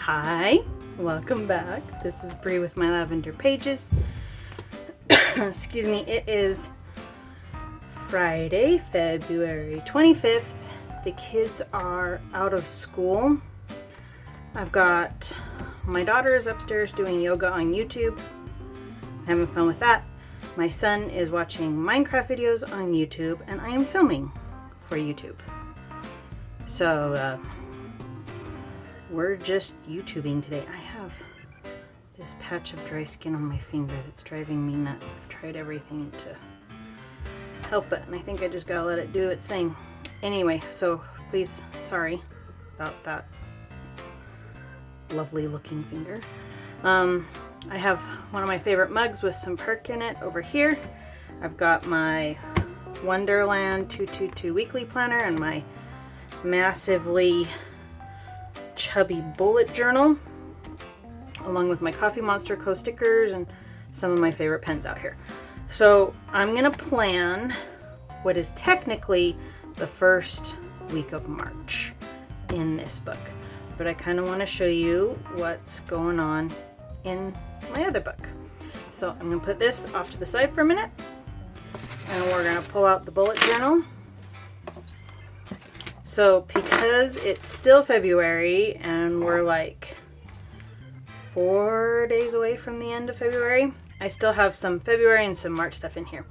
Hi, welcome back. This is Bree with my lavender pages. Excuse me, it is Friday, February 25th. The kids are out of school. I've got my daughters upstairs doing yoga on YouTube, having fun with that. My son is watching Minecraft videos on YouTube, and I am filming for YouTube. So, we're just YouTubing today. I have this patch of dry skin on my finger that's driving me nuts. I've tried everything to help it, and I think I just gotta let it do its thing. Anyway, so please, sorry about that lovely looking finger. I have one of my favorite mugs with some perk in it over here. I've got my Wonderland 222 weekly planner and my massively chubby bullet journal, along with my Coffee Monster co-stickers and some of my favorite pens out here. So I'm gonna plan what is technically the first week of March in this book, but I kind of want to show you what's going on in my other book. So I'm gonna put this off to the side for a minute, and we're gonna pull out the bullet journal. So because it's still February and we're like 4 days away from the end of February, I still have some February and some March stuff in here.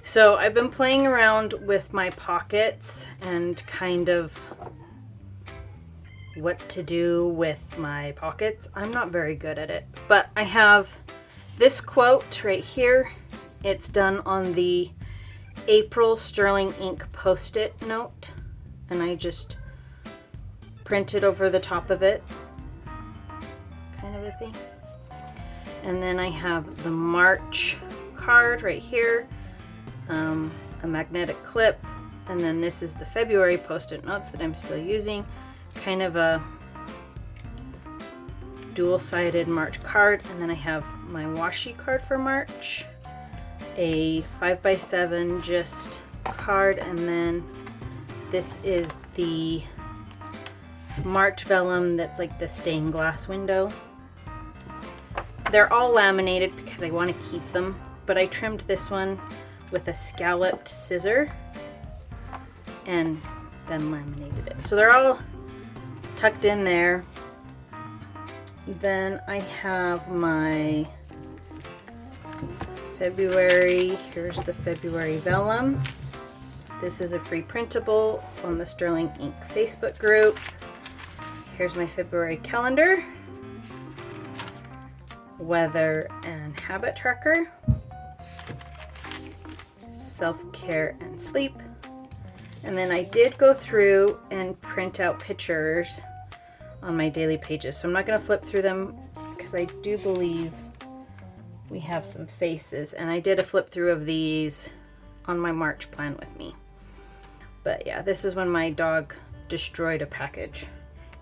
So I've been playing around with my pockets and kind of what to do with my pockets. I'm not very good at it, but I have this quote right here. It's done on the April Sterling ink post-it note, and I just printed over the top of it, kind of a thing. And then I have the March card right here, a magnetic clip, and then this is the February post-it notes that I'm still using, kind of a dual-sided March card. And then I have my washi card for March, a 5x7 just card, and then this is the March vellum that's like the stained glass window. They're all laminated because I want to keep them, but I trimmed this one with a scalloped scissor and then laminated it. So they're all tucked in there. Then I have my February. Here's the February vellum. This is a free printable on the Sterling Ink Facebook group. Here's my February calendar, weather and habit tracker, self-care and sleep. And then I did go through and print out pictures on my daily pages. So I'm not going to flip through them because I do believe we have some faces, and I did a flip through of these on my March plan with me. But yeah, this is when my dog destroyed a package.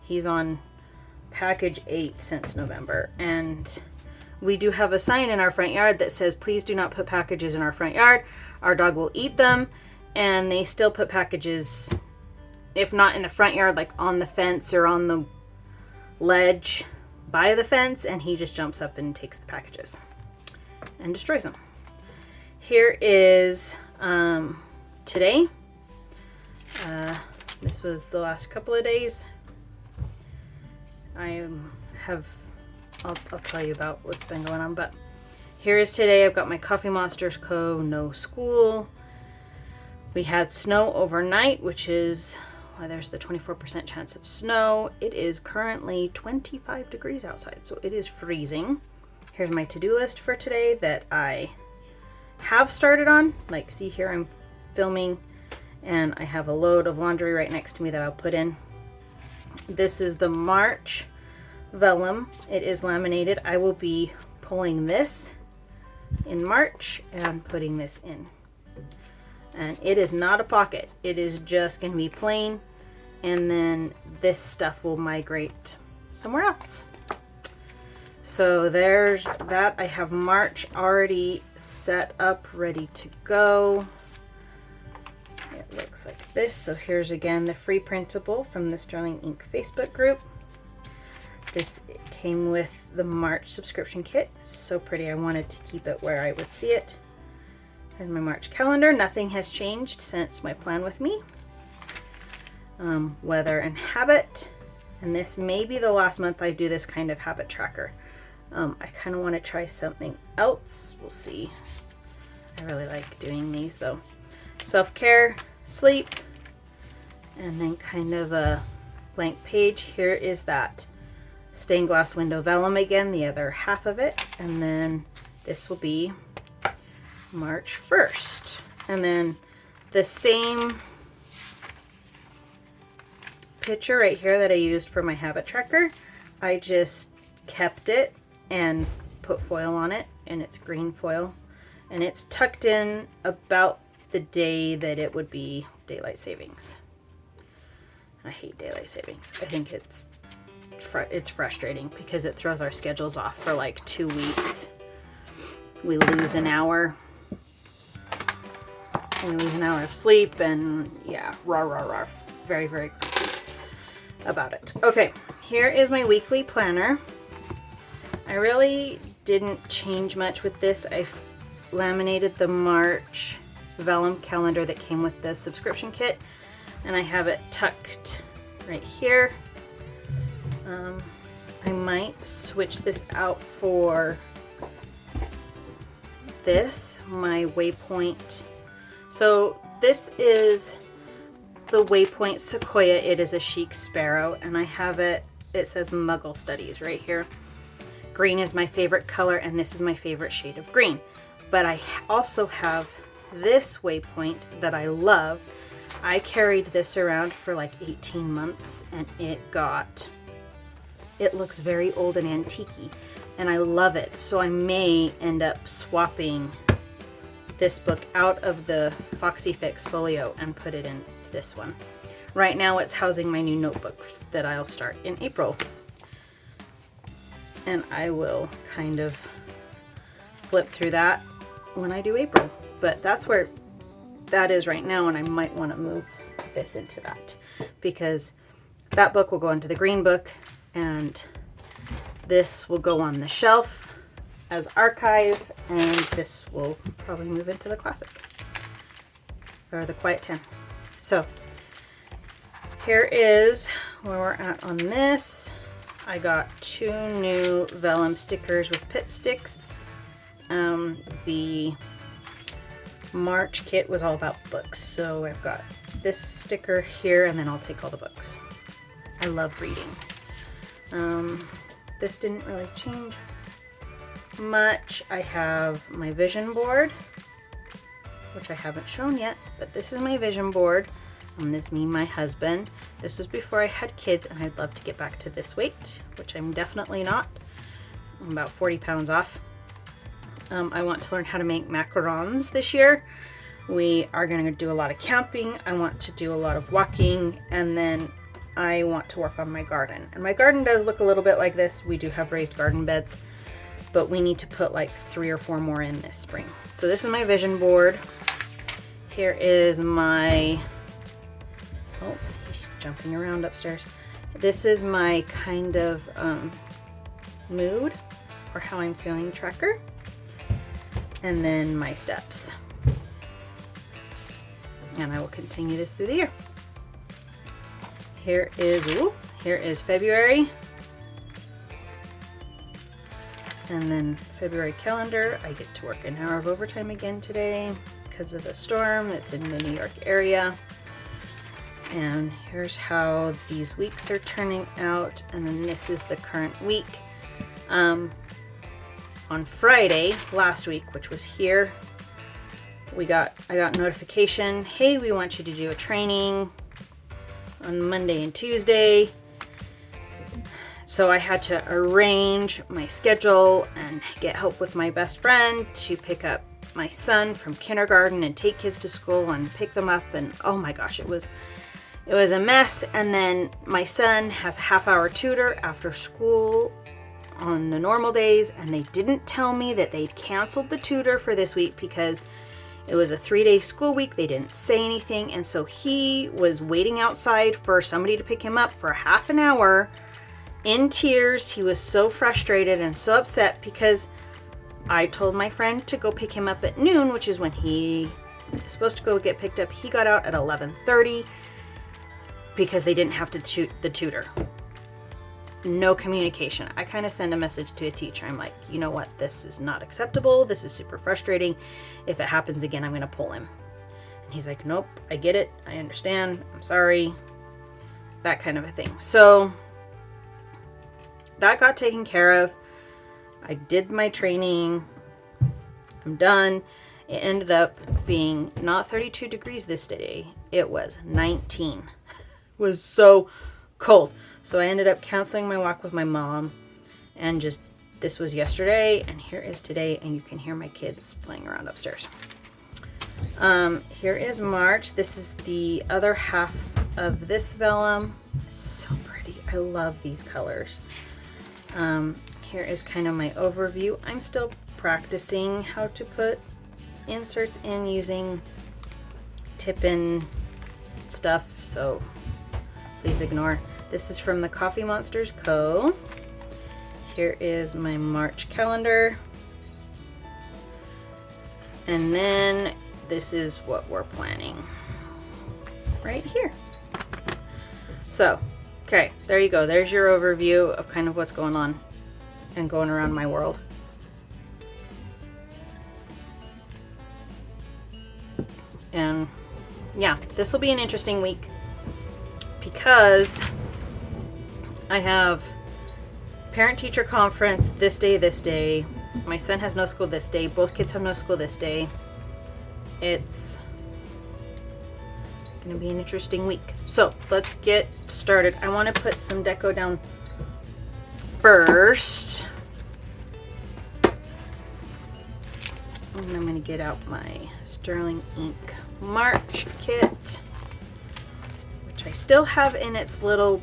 He's on package 8 since November, and we do have a sign in our front yard that says, please do not put packages in our front yard. Our dog will eat them. And they still put packages, if not in the front yard, like on the fence or on the ledge by the fence, and he just jumps up and takes the packages and destroys them. Here is today. This was the last couple of days. I'll tell you about what's been going on, but here is today. I've got my Coffee Monsters Co. No school. We had snow overnight, which is, well, there's the 24% chance of snow. It is currently 25 degrees outside, so it is freezing. Here's my to-do list for today that I have started on. Like, see here, I'm filming, and I have a load of laundry right next to me that I'll put in. This is the March vellum. It is laminated. I will be pulling this in March and putting this in. And it is not a pocket. It is just going to be plain, and then this stuff will migrate somewhere else. So there's that. I have March already set up, ready to go. It looks like this. So here's again the free printable from the Sterling Ink Facebook group. This came with the March subscription kit. So pretty. I wanted to keep it where I would see it. Here's my March calendar. Nothing has changed since my plan with me. Weather and habit. And this may be the last month I do this kind of habit tracker. I kind of want to try something else. We'll see. I really like doing these though. Self-care, sleep, and then kind of a blank page. Here is that stained glass window vellum again, the other half of it. And then this will be March 1st. And then the same picture right here that I used for my habit tracker, I just kept it and put foil on it, and it's green foil, and it's tucked in about the day that it would be daylight savings. I hate daylight savings. I think it's frustrating because it throws our schedules off for like 2 weeks. We lose an hour. We lose an hour of sleep, and yeah, rah. Very, very grumpy about it. Okay, here is my weekly planner. I really didn't change much with this. I laminated the March vellum calendar that came with the subscription kit, and I have it tucked right here. I might switch this out for this, my waypoint. So this is the Waypoint Sequoia. It is a chic sparrow, and I have it, it says Muggle Studies right here. Green is my favorite color, and this is my favorite shade of green. But I also have this waypoint that I love. I carried this around for like 18 months, and it looks very old and antique-y, and I love it. So I may end up swapping this book out of the Foxy Fix folio and put it in this one. Right now it's housing my new notebook that I'll start in April. And I will kind of flip through that when I do April. But that's where that is right now, and I might want to move this into that, because that book will go into the green book, and this will go on the shelf as archive, and this will probably move into the classic, or the Quiet 10. So here is where we're at on this. I got 2 new vellum stickers with pip sticks. The March kit was all about books, so I've got this sticker here, and then I'll take all the books. I love reading. This didn't really change much. I have my vision board, which I haven't shown yet, but this is my vision board. This is me and my husband. This was before I had kids, and I'd love to get back to this weight, which I'm definitely not. I'm about 40 pounds off. I want to learn how to make macarons this year. We are going to do a lot of camping. I want to do a lot of walking, and then I want to work on my garden. And my garden does look a little bit like this. We do have raised garden beds, but we need to put like 3 or 4 more in this spring. So this is my vision board. Here is my, oops, she's jumping around upstairs. This is my kind of mood or how I'm feeling tracker. And then my steps. And I will continue this through the year. Here is February. And then February calendar. I get to work an hour of overtime again today because of the storm that's in the New York area. And here's how these weeks are turning out. And then this is the current week. On Friday last week, which was here, I got notification, hey, we want you to do a training on Monday and Tuesday. So I had to arrange my schedule and get help with my best friend to pick up my son from kindergarten and take kids to school and pick them up, and oh my gosh, it was a mess. And then my son has a half-hour tutor after school on the normal days, and they didn't tell me that they'd canceled the tutor for this week because it was a 3-day school week. They didn't say anything, and so he was waiting outside for somebody to pick him up for half an hour, in tears. He was so frustrated and so upset because I told my friend to go pick him up at noon, which is when he is supposed to go get picked up. He got out at 11:30 because they didn't have to shoot the tutor. No communication. I kind of send a message to a teacher. I'm like, you know what? This is not acceptable. This is super frustrating. If it happens again, I'm going to pull him. And he's like, nope, I get it. I understand. I'm sorry. That kind of a thing. So that got taken care of. I did my training. I'm done. It ended up being not 32 degrees this day. It was 19. It was so cold. So I ended up canceling my walk with my mom, and just, this was yesterday, and here is today, and you can hear my kids playing around upstairs. Here is March. This is the other half of this vellum. It's so pretty. I love these colors. Here is kind of my overview. I'm still practicing how to put inserts in using tip-in stuff, so please ignore. This is from the Coffee Monsters Co. Here is my March calendar. And then this is what we're planning right here. So, okay, there you go. There's your overview of kind of what's going on and going around my world. And yeah, this will be an interesting week because I have parent-teacher conference this day. My son has no school this day. Both kids have no school this day. It's going to be an interesting week. So let's get started. I want to put some deco down first. And I'm going to get out my Sterling Ink March kit, which I still have in its little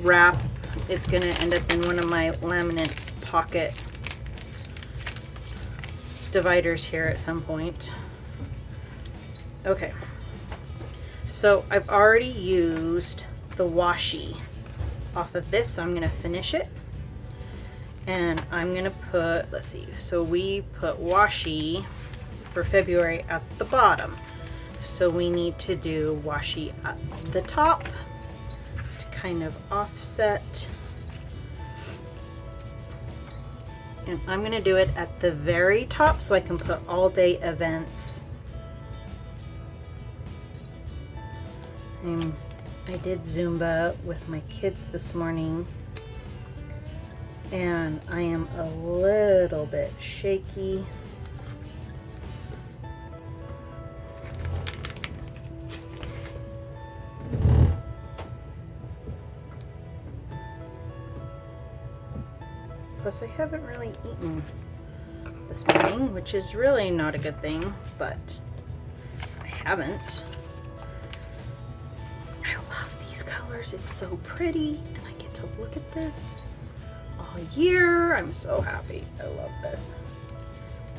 wrap. It's going to end up in one of my laminate pocket dividers here at some point. Okay, so I've already used the washi off of this, so I'm going to finish it. And I'm going to put, let's see, so we put washi for February at the bottom. So we need to do washi at the top to kind of offset. And I'm going to do it at the very top so I can put all day events. I did Zumba with my kids this morning, and I am a little bit shaky. Plus I haven't really eaten this morning, which is really not a good thing, but I haven't. I love these colors. It's so pretty, and I get to look at this all year. I'm so happy. I love this.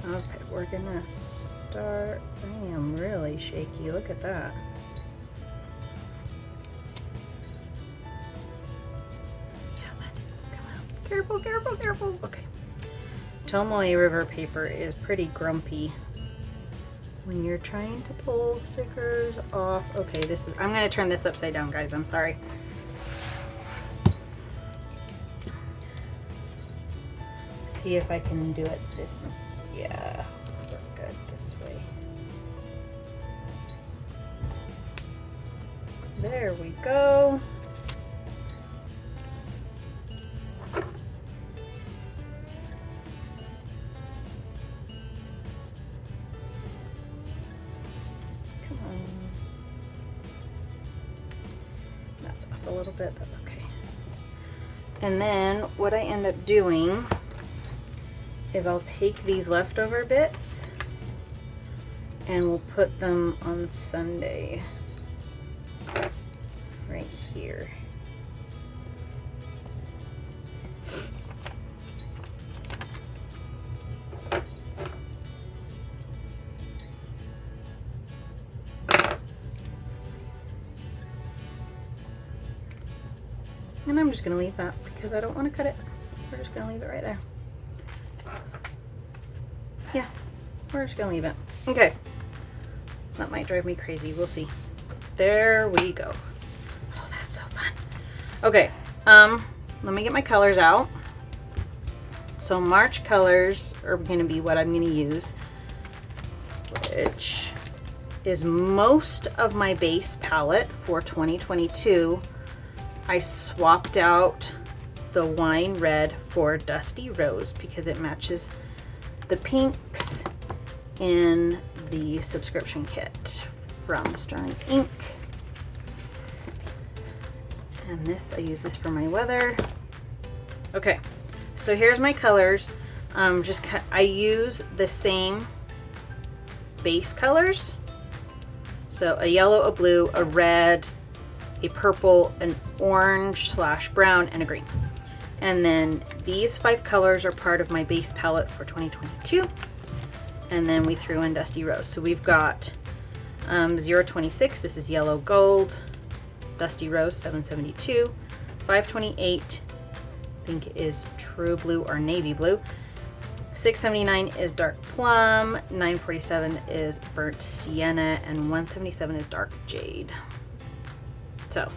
Okay, we're gonna start. I am really shaky. Look at that. Careful, careful, careful. Okay. Tombow River paper is pretty grumpy when you're trying to pull stickers off. Okay, this is, I'm going to turn this upside down, guys. I'm sorry. See if I can do it this, yeah, we're good this way. There we go. A little bit, that's okay. And then what I end up doing is I'll take these leftover bits and we'll put them on Sunday right here. And I'm just going to leave that because I don't want to cut it. We're just going to leave it right there. Yeah, we're just going to leave it. Okay. That might drive me crazy. We'll see. There we go. Oh, that's so fun. Okay. Let me get my colors out. So March colors are going to be what I'm going to use, which is most of my base palette for 2022. I swapped out the wine red for dusty rose because it matches the pinks in the subscription kit from Sterling Ink. And this, I use this for my weather. Okay. So here's my colors. I use the same base colors. So a yellow, a blue, a red, a purple, an orange / brown, and a green. And then these 5 colors are part of my base palette for 2022. And then we threw in Dusty Rose. So we've got 026, this is yellow gold, Dusty Rose 772, 528, I think is true blue or navy blue. 679 is dark plum, 947 is burnt sienna, and 177 is dark jade. So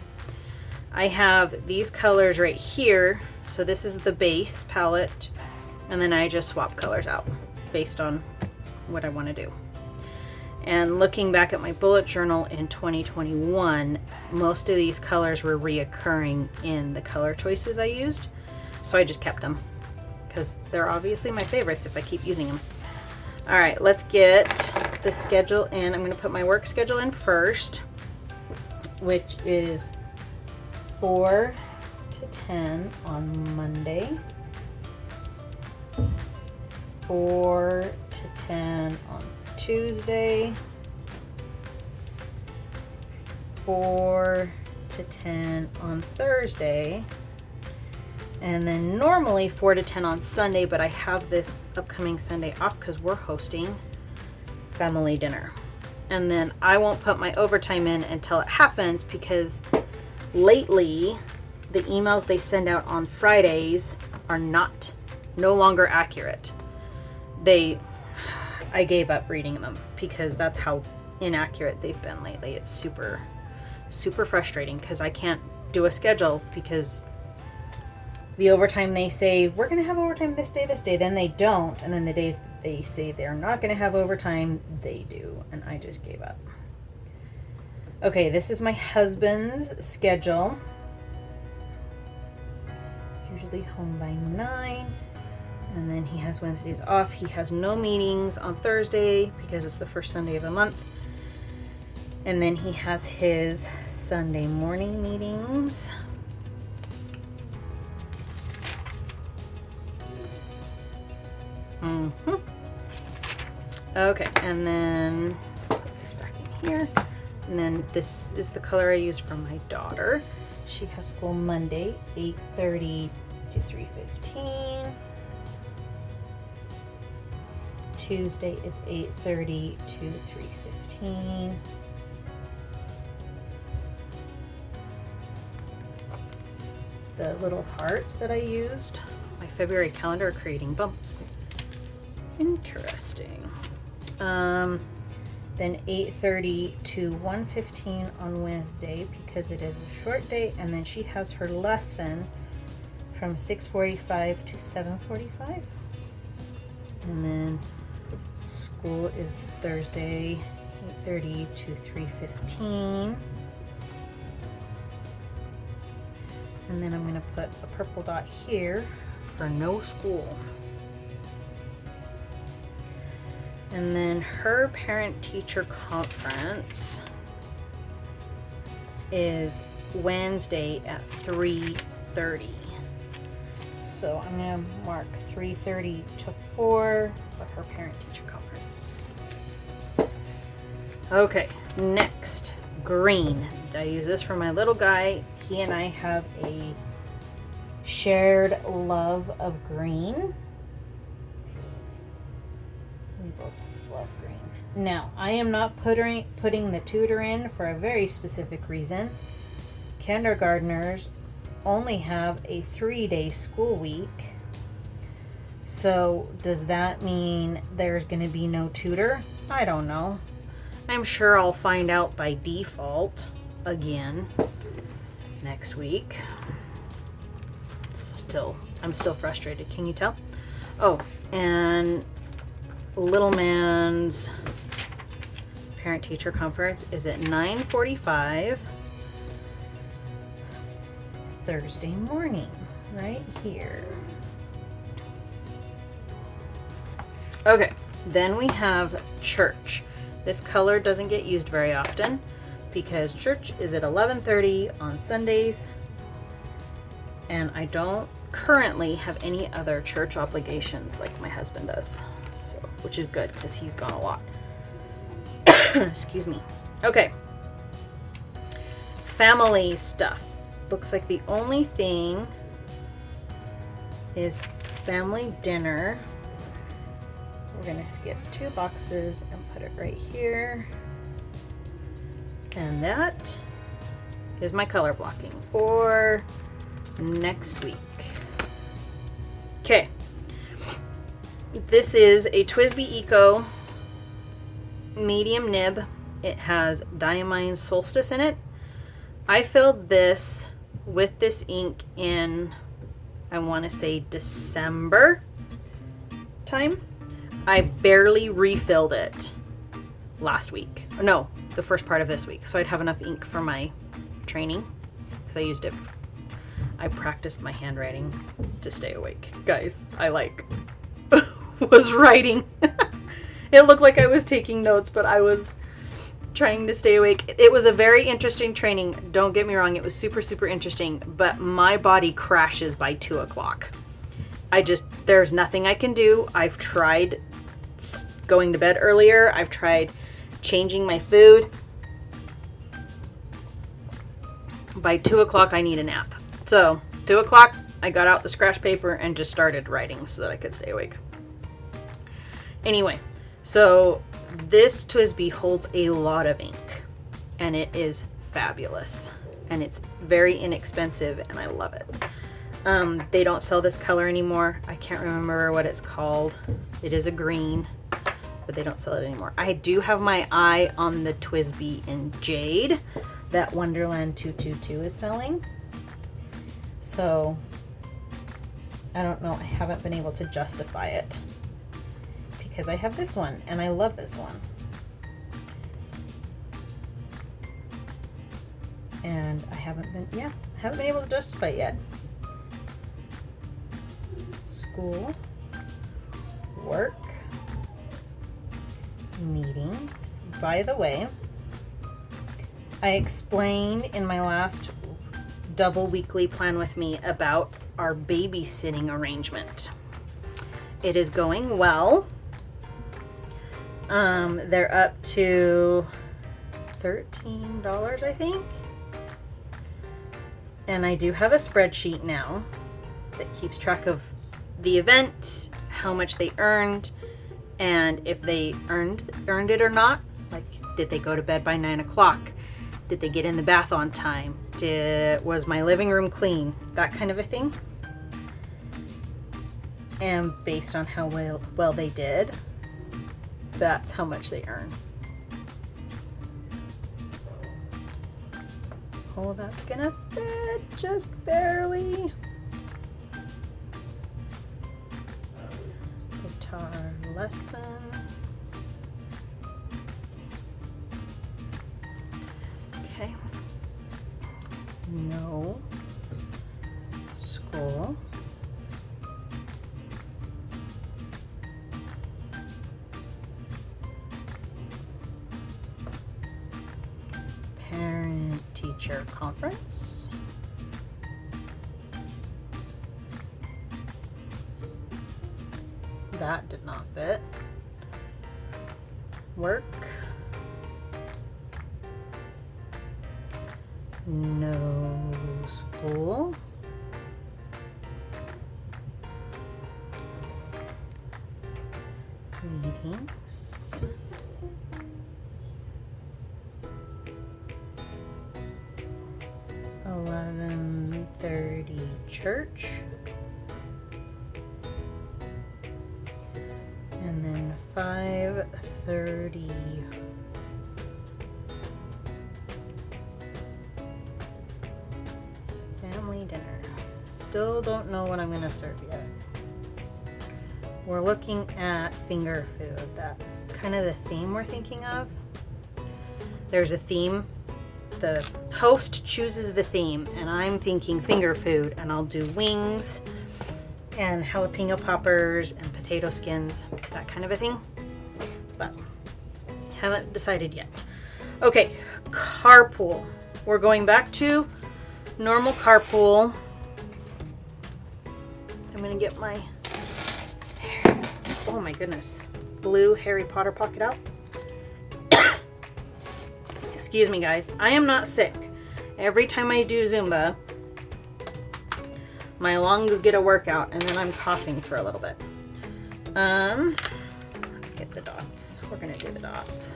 I have these colors right here. So this is the base palette, and then I just swap colors out based on what I want to do. And looking back at my bullet journal in 2021, most of these colors were reoccurring in the color choices I used. So I just kept them because they're obviously my favorites if I keep using them. All right, let's get the schedule in. I'm going to put my work schedule in first, which is 4 to 10 on Monday, 4 to 10 on Tuesday, 4 to 10 on Thursday, and then normally 4 to 10 on Sunday, but I have this upcoming Sunday off because we're hosting family dinner. And then I won't put my overtime in until it happens because lately the emails they send out on Fridays are no longer accurate. I gave up reading them because that's how inaccurate they've been lately. It's super, super frustrating because I can't do a schedule because the overtime they say, we're going to have overtime this day, then they don't. And then the days that they say they're not going to have overtime, they do. And I just gave up. Okay, this is my husband's schedule. Usually home by 9. And then he has Wednesdays off. He has no meetings on Thursday because it's the first Sunday of the month. And then he has his Sunday morning meetings. Okay, and then put this back in here. And then this is the color I used for my daughter. She has school Monday, 8:30 to 3:15. Tuesday is 8:30 to 3:15. The little hearts that I used, my February calendar, are creating bumps. Interesting. Then 8:30 to 1:15 on Wednesday because it is a short day, and then she has her lesson from 6:45 to 7:45. And then school is Thursday, 8:30 to 3:15. And then I'm going to put a purple dot here for no school. And then her parent-teacher conference is Wednesday at 3:30. So I'm going to mark 3:30 to 4 for her parent-teacher conference. Okay, next, green. I use this for my little guy. He and I have a shared love of green. We both love green. Now, I am not putting the tutor in for a very specific reason. Kindergartners only have a 3-day school week. So does that mean there's going to be no tutor? I don't know. I'm sure I'll find out by default again next week. I'm still frustrated. Can you tell? Oh, and little man's parent-teacher conference is at 9:45 Thursday morning, right here. Okay, then we have church. This color doesn't get used very often because church is at 11:30 on Sundays, and I don't currently have any other church obligations like my husband does, so which is good because he's gone a lot. Excuse me. Okay, family stuff. Looks like the only thing is family dinner. We're gonna skip 2 boxes and put it right here. And that is my color blocking for next week. Okay. This is a TWSBI Eco medium nib. It has Diamine Solstice in it. I filled this with this ink in, I want to say December time. I barely refilled it last week. No, the first part of this week. So I'd have enough ink for my training because I used it. I practiced my handwriting to stay awake. Guys, I was writing. It looked like I was taking notes, but I was trying to stay awake. It was a very interesting training. Don't get me wrong. It was super, super interesting, but my body crashes by 2 o'clock. There's nothing I can do. I've tried going to bed earlier. I've tried changing my food. By 2 o'clock, I need a nap. So 2 o'clock, I got out the scratch paper and just started writing so that I could stay awake. Anyway, so this TWSBI holds a lot of ink and it is fabulous and it's very inexpensive and I love it. They don't sell this color anymore. I can't remember what it's called. It is a green, but they don't sell it anymore. I do have my eye on the TWSBI in Jade that Wonderland 222 is selling. So I don't know. I haven't been able to justify it because I have this one and I love this one. And I haven't been able to justify it yet. School, work, meetings. By the way, I explained in my last double weekly plan with me about our babysitting arrangement. It is going well. They're up to $13, I think. And I do have a spreadsheet now that keeps track of the event, how much they earned, and if they earned it or not. Like, did they go to bed by 9 o'clock? Did they get in the bath on time? Was my living room clean? That kind of a thing. And based on how well they did, that's how much they earn. Oh, that's gonna fit just barely. Guitar lesson. Okay. No school. Parent-teacher conference. That did not fit. Work. No school. Meetings. $11:30 church. And then 5:30 family dinner. Still don't know what I'm gonna serve yet. We're looking at finger food. That's kind of the theme we're thinking of. There's a theme. The host chooses the theme, and I'm thinking finger food, and I'll do wings and jalapeno poppers and potato skins, that kind of a thing. But haven't decided yet. Okay, carpool. We're going back to normal carpool. I'm gonna get my, oh my goodness, blue Harry Potter pocket out. Excuse me, guys. I am not sick. Every time I do Zumba, my lungs get a workout, and then I'm coughing for a little bit. Let's get the dots. We're gonna do the dots.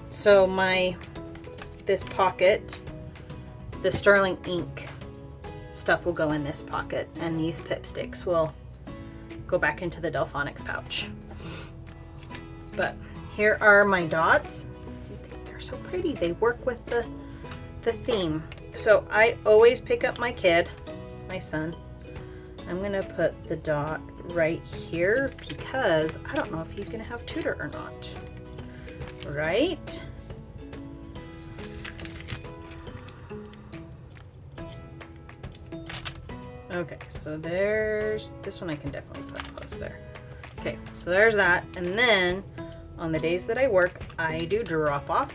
So this pocket, the sterling ink stuff will go in this pocket, and these pip sticks will go back into the Delphonics pouch. But here are my dots. See, they're so pretty. They work with the theme. So I always pick up my kid, my son. I'm gonna put the dot right here because I don't know if he's gonna have tutor or not. Right? Okay, so there's this one. I can definitely put close there. Okay, so there's that. And then on the days that I work, I do drop off.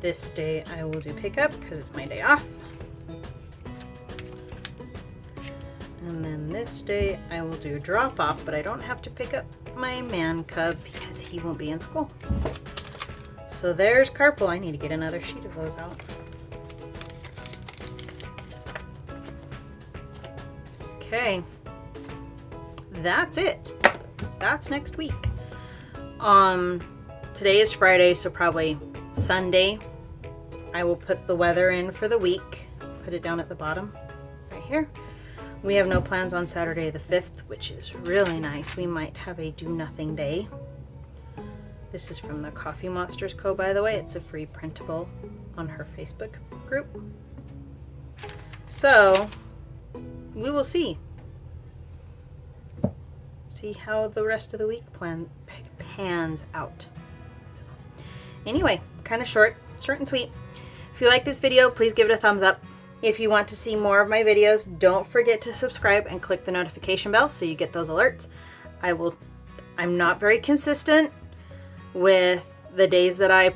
This day I will do pickup because it's my day off. And then this day I will do drop off, but I don't have to pick up my man cub because he won't be in school. So there's carpool. I need to get another sheet of those out. Okay, that's it. That's next week. Today is Friday, so probably Sunday I will put the weather in for the week. Put it down at the bottom right here. We have no plans on Saturday the 5th, which is really nice. We might have a do nothing day. This is from the Coffee Monsters Co., by the way. It's a free printable on her Facebook group. So we will see how the rest of the week pans out. So, anyway, kind of short and sweet. If you like this video, please give it a thumbs up. If you want to see more of my videos, don't forget to subscribe and click the notification bell so you get those alerts. I'm not very consistent with the days that I